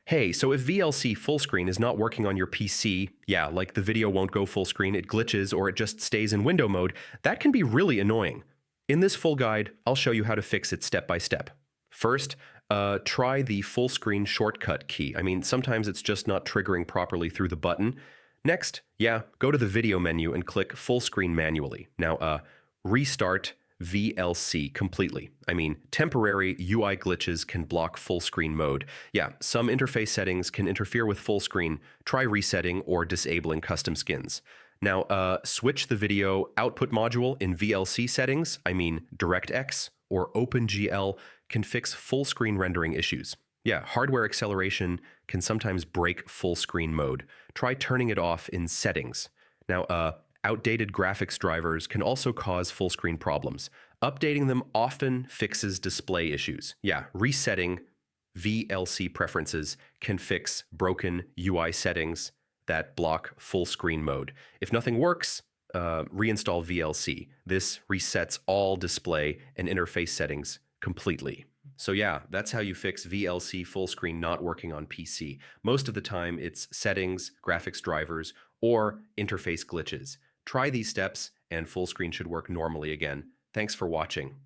Hey, so if VLC Fullscreen is not working on your PC, yeah, like the video won't go full screen, it glitches, or it just stays in window mode, that can be really annoying. In this full guide, I'll show you how to fix it step by step. First, try the full screen shortcut key. Sometimes it's just not triggering properly through the button. Next, yeah, go to the video menu and click full screen manually. Now, restart VLC completely. Temporary UI glitches can block full screen mode. Yeah, some interface settings can interfere with full screen. Try resetting or disabling custom skins. Now, switch the video output module in VLC settings, DirectX or OpenGL can fix full screen rendering issues. Yeah, hardware acceleration can sometimes break full screen mode. Try turning it off in settings. Now, outdated graphics drivers can also cause full screen problems. Updating them often fixes display issues. Yeah, resetting VLC preferences can fix broken UI settings that block full screen mode. If nothing works, reinstall VLC. This resets all display and interface settings completely. So yeah, that's how you fix VLC full screen not working on PC. Most of the time, it's settings, graphics drivers, or interface glitches. Try these steps and full screen should work normally again. Thanks for watching.